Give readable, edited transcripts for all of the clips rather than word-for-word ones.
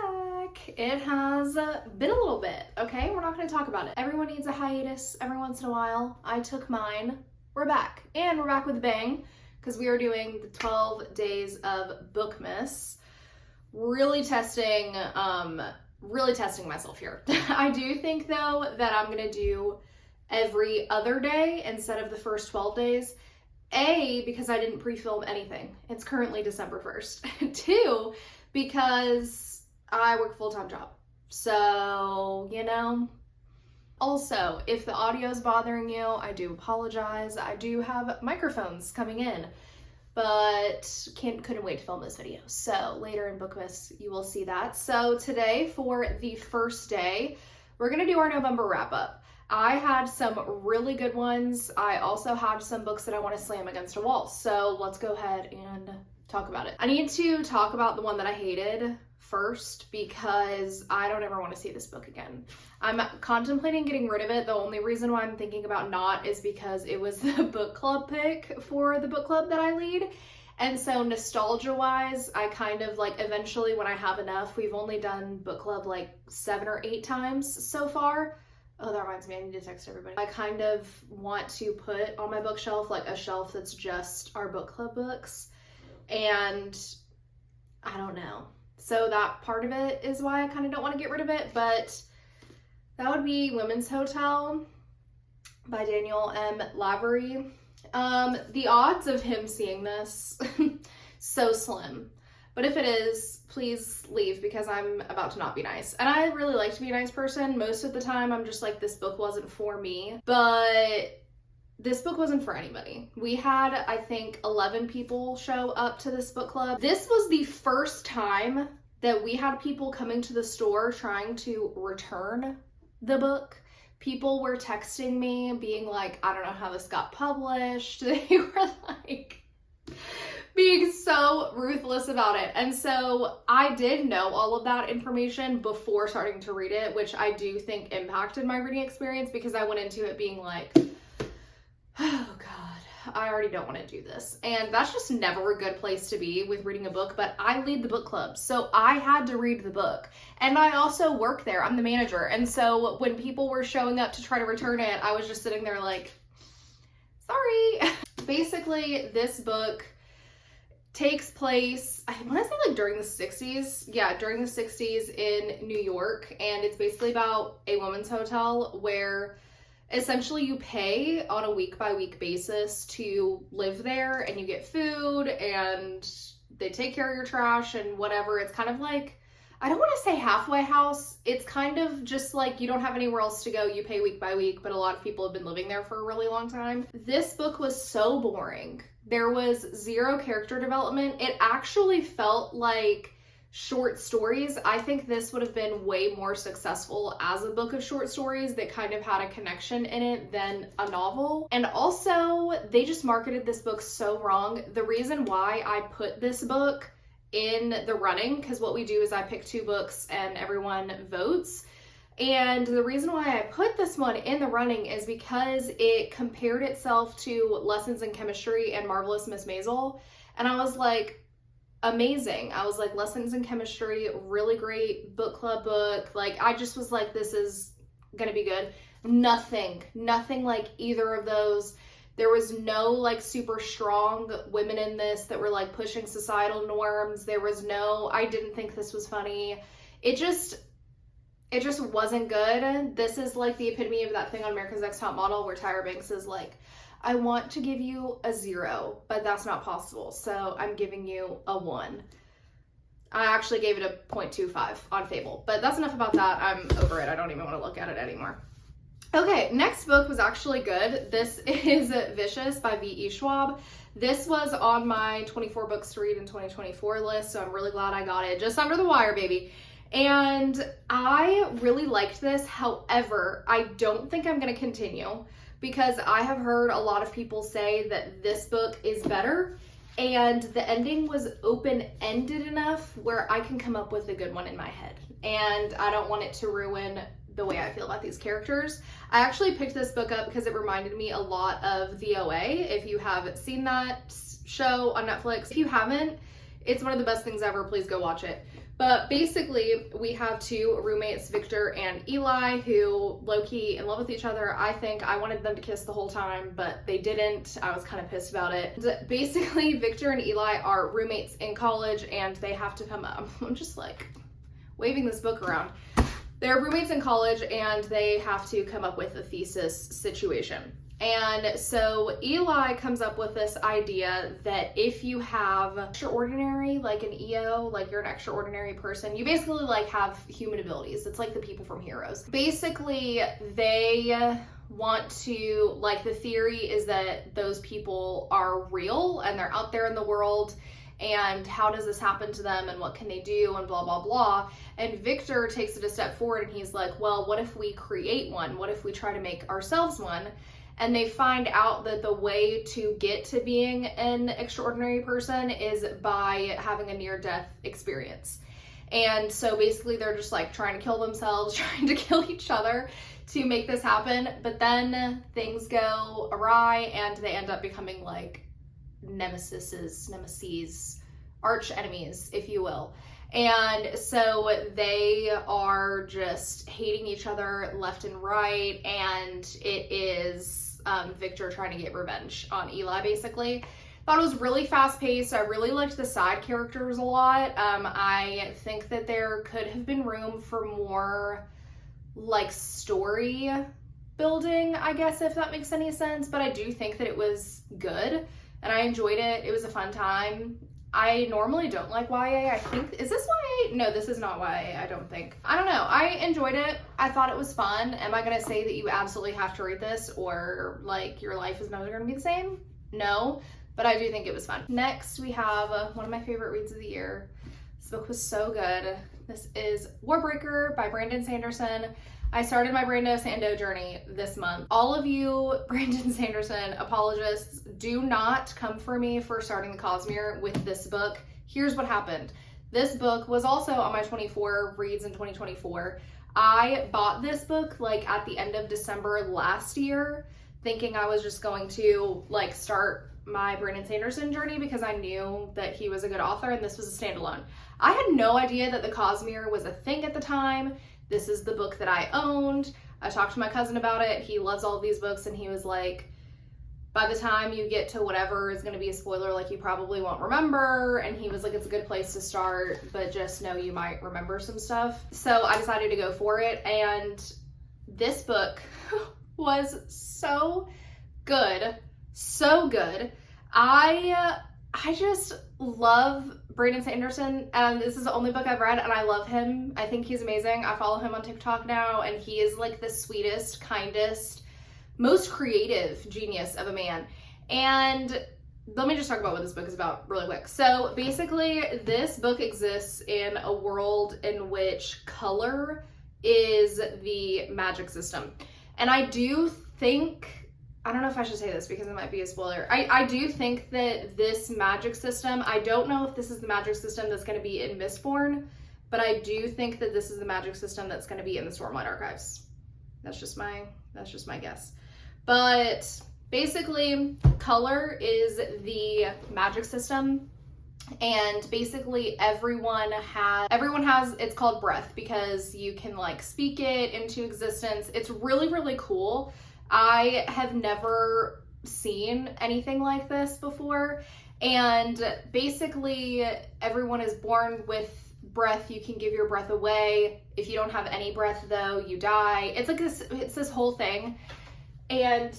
back. It has been a little bit, okay? We're not going to talk about it. Everyone needs a hiatus every once in a while. I took mine. We're back. And we're back with a bang because we are doing the 12 days of bookmas. Really testing myself here. I do think though that I'm going to do every other day instead of the first 12 days. A, because I didn't pre-film anything. It's currently December 1st. 2, because I work a full-time job. So, you know. Also, if the audio is bothering you, I do apologize. I do have microphones coming in, but couldn't wait to film this video. So later in Bookmas, you will see that. So today, for the first day, we're gonna do our November wrap-up. I had some really good ones. I also had some books that I want to slam against a wall. So let's go ahead and talk about it. I need to talk about the one that I hated first because I don't ever want to see this book again. I'm contemplating getting rid of it. The only reason why I'm thinking about not is because it was the book club pick for the book club that I lead. And so nostalgia wise, I kind of like eventually when I have enough, we've only done book club like 7 or 8 times so far. Oh, that reminds me, I need to text everybody. I kind of want to put on my bookshelf like a shelf that's just our book club books. And I don't know. So that part of it is why I kind of don't want to get rid of it. But that would be Women's Hotel by Daniel M. Lavery. The odds of him seeing this, so slim. But if it is, please leave because I'm about to not be nice. And I really like to be a nice person. Most of the time, I'm just like, this book wasn't for me. But this book wasn't for anybody. We had, I think, 11 people show up to this book club. This was the first time that we had people coming to the store trying to return the book. People were texting me being like, I don't know how this got published. They were like being so ruthless about it. And so I did know all of that information before starting to read it, which I do think impacted my reading experience because I went into it being like, oh God, I already don't want to do this. And that's just never a good place to be with reading a book, but I lead the book club, so I had to read the book. And I also work there, I'm the manager. And so when people were showing up to try to return it, I was just sitting there like, sorry. Basically, this book takes place, I want to say like during the 60s. Yeah, during the 60s in New York. And it's basically about a women's hotel where essentially you pay on a week-by-week basis to live there and you get food and they take care of your trash and whatever. It's kind of like, I don't want to say halfway house. It's kind of just like you don't have anywhere else to go. You pay week by week, but a lot of people have been living there for a really long time. This book was so boring. There was zero character development. It actually felt like short stories. I think this would have been way more successful as a book of short stories that kind of had a connection in it than a novel. And also, they just marketed this book so wrong. The reason why I put this book in the running, because what we do is I pick 2 books and everyone votes. And the reason why I put this one in the running is because it compared itself to Lessons in Chemistry and Marvelous Miss Maisel. And I was like, amazing. I was like, Lessons in Chemistry, really great book club book. Like, I just was like, this is gonna be good. Nothing like either of those. There was no like super strong women in this that were like pushing societal norms. There was no, I didn't think this was funny. It just wasn't good. This is like the epitome of that thing on America's Next Top Model where Tyra Banks is like, I want to give you a 0, but that's not possible. So I'm giving you a 1. I actually gave it a 0.25 on Fable, but that's enough about that. I'm over it. I don't even want to look at it anymore. Okay, next book was actually good. This is Vicious by V.E. Schwab. This was on my 24 books to read in 2024 list, so I'm really glad I got it just under the wire, baby. And I really liked this. However, I don't think I'm going to continue because I have heard a lot of people say that this book is better and the ending was open-ended enough where I can come up with a good one in my head. And I don't want it to ruin the way I feel about these characters. I actually picked this book up because it reminded me a lot of The OA. If you haven't seen that show on Netflix, if you haven't, It's one of the best things ever. Please go watch it. But basically, we have two roommates, Victor and Eli, who low-key in love with each other. I think I wanted them to kiss the whole time, but they didn't. I was kind of pissed about it. Basically, Victor and Eli are roommates in college, and they have to come up. I'm just like waving this book around. They're roommates in college, and they have to come up with a thesis situation. And so Eli comes up with this idea that if you have extraordinary, like an EO, like you're an extraordinary person, you basically like have human abilities. It's like the people from Heroes. Basically, they want to, like, the theory is that those people are real and they're out there in the world, and how does this happen to them and what can they do and blah, blah, blah. And Victor takes it a step forward and he's like, well, what if we create one? What if we try to make ourselves one? And they find out that the way to get to being an extraordinary person is by having a near-death experience. And so basically they're just like trying to kill themselves, trying to kill each other to make this happen. But then things go awry and they end up becoming like nemesis, arch enemies, if you will. And so they are just hating each other left and right, and it is Victor trying to get revenge on Eli, basically. Thought it was really fast-paced. I really liked the side characters a lot. I think that there could have been room for more, like, story building, I guess, if that makes any sense. But I do think that it was good, and I enjoyed it. It was a fun time. I normally don't like YA. I think, is this YA? No, this is not YA, I don't think. I don't know. I enjoyed it. I thought it was fun. Am I going to say that you absolutely have to read this or like your life is never going to be the same? No, but I do think it was fun. Next, we have one of my favorite reads of the year. This book was so good. This is Warbreaker by Brandon Sanderson. I started my Brando Sando journey this month. All of you Brandon Sanderson apologists, do not come for me for starting the Cosmere with this book. Here's what happened. This book was also on my 24 reads in 2024. I bought this book like at the end of December last year, thinking I was just going to like start my Brandon Sanderson journey because I knew that he was a good author and this was a standalone. I had no idea that the Cosmere was a thing at the time. This is the book that I owned. I talked to my cousin about it. He loves all of these books, and he was like, by the time you get to whatever is going to be a spoiler, like, you probably won't remember. And he was like, it's a good place to start, but just know you might remember some stuff. So I decided to go for it, and this book was so good. So good. I just love Brandon Sanderson, and this is the only book I've read, and I love him. I think he's amazing. I follow him on TikTok now, and he is like the sweetest, kindest, most creative genius of a man. And let me just talk about what this book is about really quick. So basically, this book exists in a world in which color is the magic system. And I do think, I don't know if I should say this because it might be a spoiler. I do think that this magic system, I don't know if this is the magic system that's going to be in Mistborn, but I do think that this is the magic system that's going to be in the Stormlight Archives. That's just my guess. But basically, color is the magic system, and basically everyone has, it's called breath because you can like speak it into existence. It's really, really cool. I have never seen anything like this before, and basically everyone is born with breath. You can give your breath away. If you don't have any breath though, you die. It's like this whole thing. And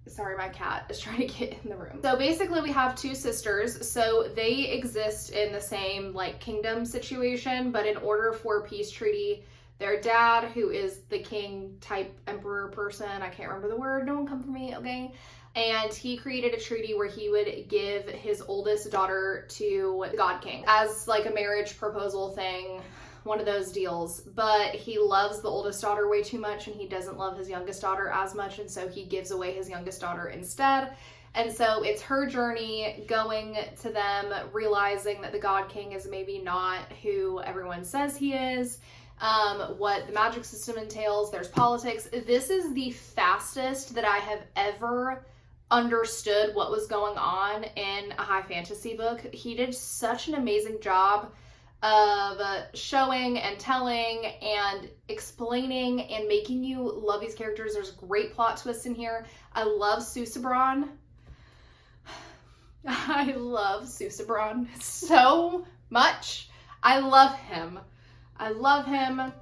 sorry, my cat is trying to get in the room. So basically we have two sisters. So they exist in the same like kingdom situation, but in order for a peace treaty, their dad, who is the king type emperor person, I can't remember the word, no one come for me, okay? And he created a treaty where he would give his oldest daughter to the God King as like a marriage proposal thing, one of those deals. But he loves the oldest daughter way too much, and he doesn't love his youngest daughter as much, and so he gives away his youngest daughter instead. And so it's her journey going to them, realizing that the God King is maybe not who everyone says he is. What the magic system entails. There's politics. This is the fastest that I have ever understood what was going on in a high fantasy book. He did such an amazing job of showing and telling and explaining and making you love these characters. There's great plot twists in here. I love Susebron. I love Susebron so much. I love him. I love him.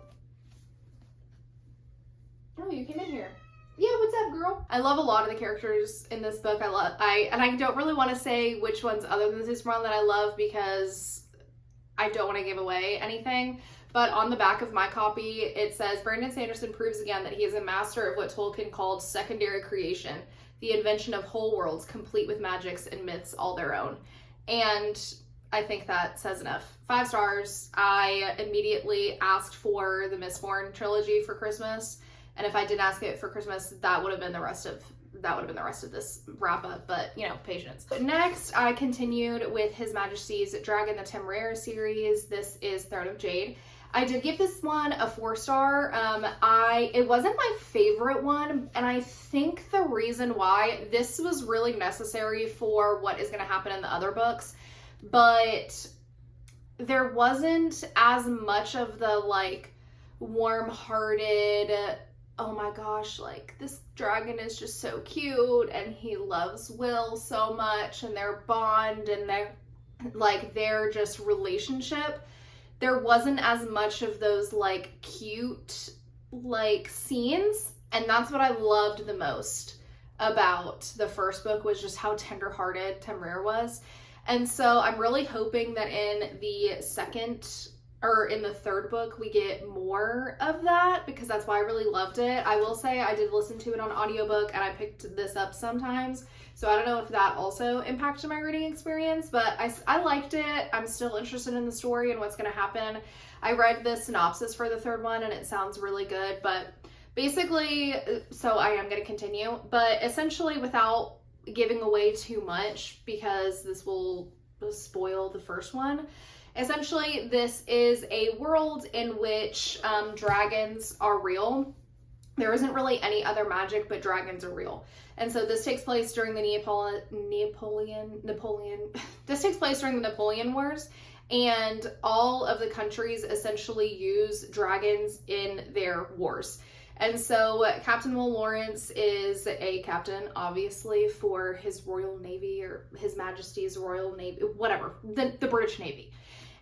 Oh, you came in here. Yeah, what's up, girl? I love a lot of the characters in this book. And I don't really want to say which ones other than Susebron that I love because I don't want to give away anything. But on the back of my copy, it says, Brandon Sanderson proves again that he is a master of what Tolkien called secondary creation, the invention of whole worlds complete with magics and myths all their own. And I think that says enough. 5 stars. I immediately asked for the Mistborn trilogy for Christmas. And if I didn't ask it for Christmas, that would have been the rest of this wrap up, but you know, patience. Next, I continued with His Majesty's Dragon the Temeraire series. This is Throne of Jade. I did give this one a 4-star. It wasn't my favorite one, and I think the reason why, this was really necessary for what is going to happen in the other books, but there wasn't as much of the like warm-hearted, oh my gosh, like this dragon is just so cute and he loves Will so much and their bond and their just relationship. There wasn't as much of those like cute like scenes, and that's what I loved the most about the first book, was just how tenderhearted Temeraire was. And so I'm really hoping that in the third book we get more of that, because that's why I really loved it. I will say I did listen to it on audiobook and I picked this up sometimes, so I don't know if that also impacted my reading experience, but I liked it. I'm still interested in the story and what's going to happen. I read the synopsis for the third one and it sounds really good, but basically, so I am going to continue, but essentially without giving away too much because this will spoil the first one. Essentially, this is a world in which dragons are real. There isn't really any other magic, but dragons are real. And so this takes place during the this takes place during the Napoleon Wars, and all of the countries essentially use dragons in their wars. And so Captain Will Lawrence is a captain, obviously, for his Royal Navy, or His Majesty's Royal Navy, whatever, the British Navy.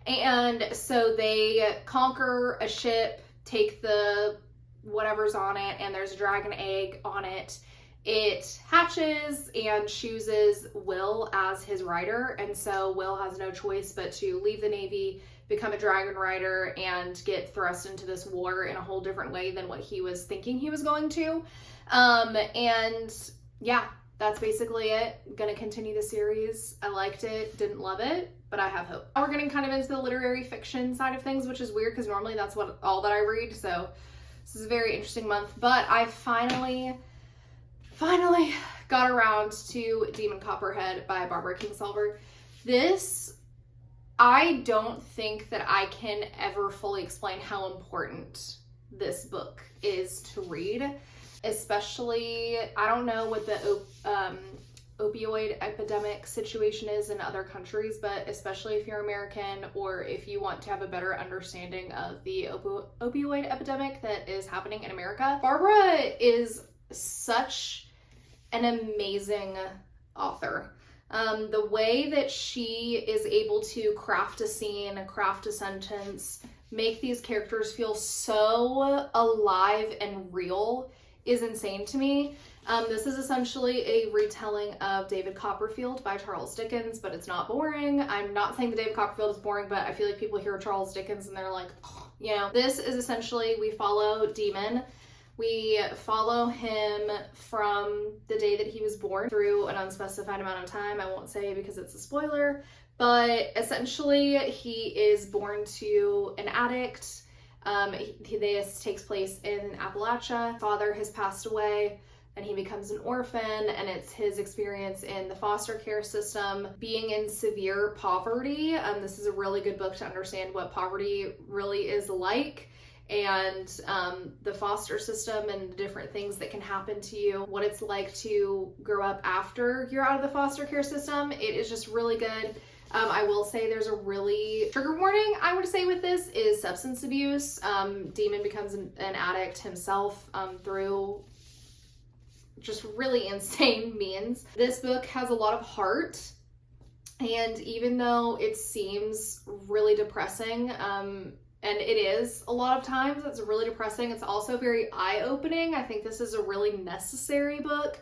And so they conquer a ship, take the whatever's on it, and there's a dragon egg on it. It hatches and chooses Will as his rider, and so Will has no choice but to leave the Navy, become a dragon rider, and get thrust into this war in a whole different way than what he was thinking he was going to. And yeah, that's basically it. I'm gonna continue the series. I liked it, didn't love it, but I have hope. We're getting kind of into the literary fiction side of things, which is weird because normally that's all that I read, so this is a very interesting month. But I finally got around to Demon Copperhead by Barbara Kingsolver. This, I don't think that I can ever fully explain how important this book is to read. Especially, I don't know what the opioid epidemic situation is in other countries, but especially if you're American or if you want to have a better understanding of the opioid epidemic that is happening in America. Barbara is such an amazing author. The way that she is able to craft a scene, craft a sentence, make these characters feel so alive and real is insane to me. This is essentially a retelling of David Copperfield by Charles Dickens, but it's not boring. I'm not saying that David Copperfield is boring, but I feel like people hear Charles Dickens and they're like, oh, you know. This is essentially, we follow Demon. We follow him from the day that he was born through an unspecified amount of time. I won't say because it's a spoiler, but essentially he is born to an addict. This takes place in Appalachia. Father has passed away and he becomes an orphan, and it's his experience in the foster care system, being in severe poverty. This is a really good book to understand what poverty really is like. and the foster system and the different things that can happen to you, what it's like to grow up after you're out of the foster care system. It is just really good. I will say there's a really trigger warning, I would say, with this is substance abuse. Demon becomes an addict himself through just really insane means. This book has a lot of heart, and even though it seems really depressing, and it is a lot of times, it's really depressing, it's also very eye-opening. I think this is a really necessary book.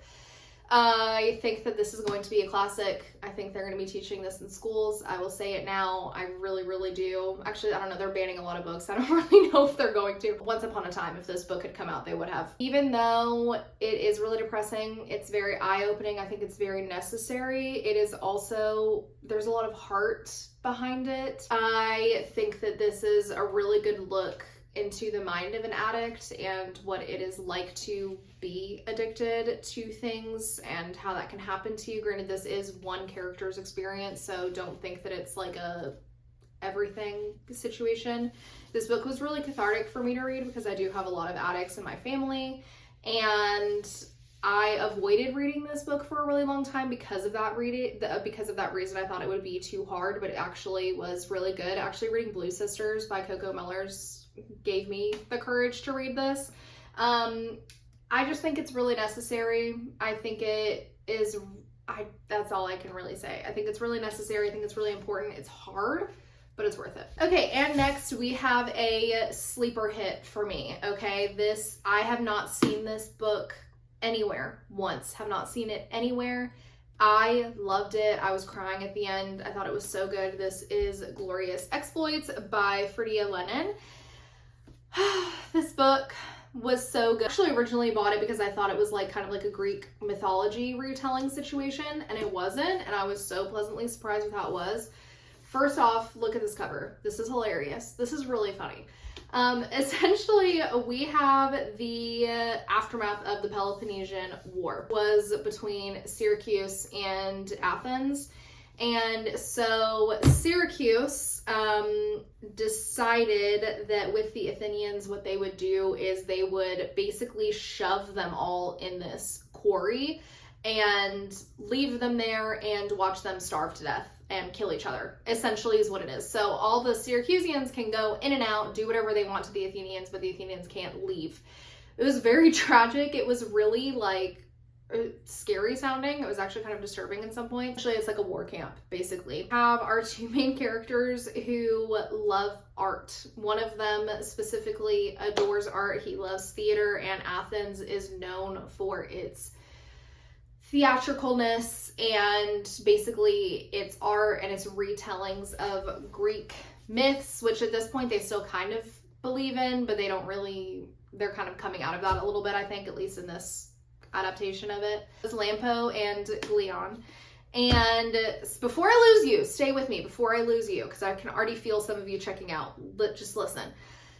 I think that this is going to be a classic. I think they're going to be teaching this in schools. I will say it now. I really, really do. Actually, I don't know. They're banning a lot of books. I don't really know if they're going to. Once upon a time, if this book had come out, they would have. Even though it is really depressing, it's very eye-opening. I think it's very necessary. It is also, there's a lot of heart behind it. I think that this is a really good look into the mind of an addict and what it is like to be addicted to things and how that can happen to you. Granted, this is one character's experience, so don't think that it's like a everything situation. This book was really cathartic for me to read because I do have a lot of addicts in my family, and I avoided reading this book for a really long time because of that reason. I thought it would be too hard, but it actually was really good. Actually, reading Blue Sisters by Coco Mellors gave me the courage to read this. I just think it's really necessary. I think it is, that's all I can really say. I think it's really necessary. I think it's really important. It's hard, but it's worth it. Okay, and next we have a sleeper hit for me, okay? I have not seen this book anywhere once. Have not seen it anywhere. I loved it. I was crying at the end. I thought it was so good. This is Glorious Exploits by Fredia Lennon. This book was so good. I actually originally bought it because I thought it was like kind of like a Greek mythology retelling situation, and it wasn't, and I was so pleasantly surprised with how it was. First off, look at this cover. This is hilarious. This is really funny. Essentially, we have the aftermath of the Peloponnesian War. It was between Syracuse and Athens. And so Syracuse decided that with the Athenians, what they would do is they would basically shove them all in this quarry and leave them there and watch them starve to death and kill each other, essentially is what it is. So all the Syracusans can go in and out, do whatever they want to the Athenians, but the Athenians can't leave. It was very tragic. It was really like scary sounding. It was actually kind of disturbing in some points. Actually, it's like a war camp, basically. We have our two main characters who love art. One of them specifically adores art. He loves theater, and Athens is known for its theatricalness and basically its art and its retellings of Greek myths, which at this point they still kind of believe in, but they don't really, they're kind of coming out of that a little bit, I think, at least in this adaptation of it. It's Lampo and Glion. And before I lose you, stay with me before I lose you, because I can already feel some of you checking out. Just listen.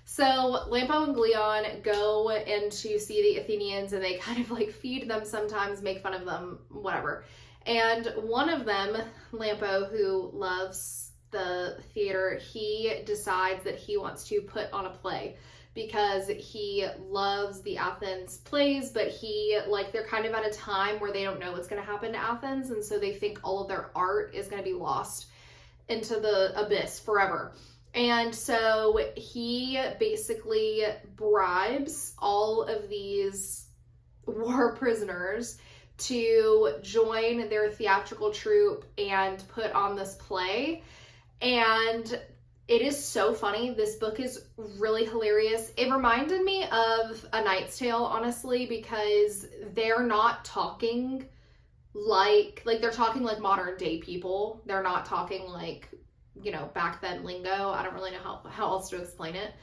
So Lampo and Glion go in to see the Athenians, and they kind of like feed them sometimes, make fun of them, whatever. And one of them, Lampo, who loves the theater, he decides that he wants to put on a play because he loves the Athens plays, but they're kind of at a time where they don't know what's going to happen to Athens, and so they think all of their art is going to be lost into the abyss forever. And so he basically bribes all of these war prisoners to join their theatrical troupe and put on this play. And it is so funny. This book is really hilarious. It reminded me of A Knight's Tale, honestly, because they're not talking like they're talking like modern day people. They're not talking like, you know, back then lingo. I don't really know how else to explain it.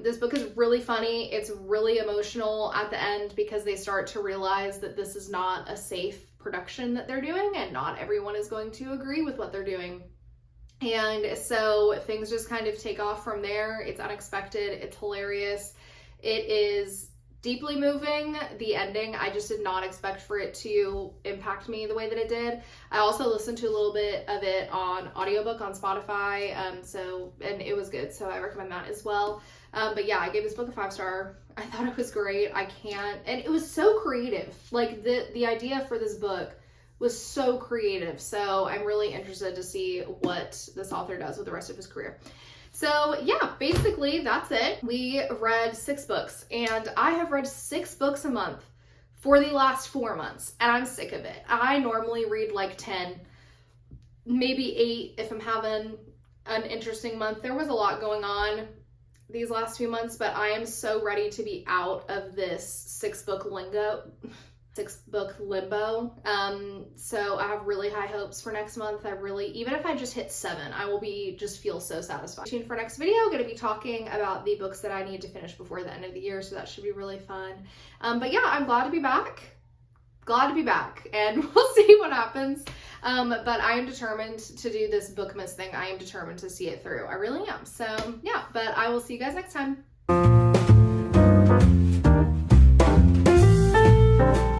This book is really funny. It's really emotional at the end because they start to realize that this is not a safe production that they're doing, and not everyone is going to agree with what they're doing. And so things just kind of take off from there. It's unexpected. It's hilarious. It is deeply moving. The ending, I just did not expect for it to impact me the way that it did. I also listened to a little bit of it on audiobook on Spotify, and it was good, so I recommend that as well. But yeah, I gave this book a 5-star. I thought it was great. And it was so creative. Like the idea for this book was so creative. So I'm really interested to see what this author does with the rest of his career. So yeah, basically that's it. We read 6 books, and I have read 6 books a month for the last 4 months, and I'm sick of it. I normally read like 10, maybe 8 if I'm having an interesting month. There was a lot going on these last few months, but I am so ready to be out of this 6-book limbo. So I have really high hopes for next month. Even if I just hit 7, I will just feel so satisfied. Tune for next video. I'm going to be talking about the books that I need to finish before the end of the year, so that should be really fun. But yeah, I'm glad to be back. And we'll see what happens. But I am determined to do this bookmas thing. I am determined to see it through. I really am. So yeah, but I will see you guys next time.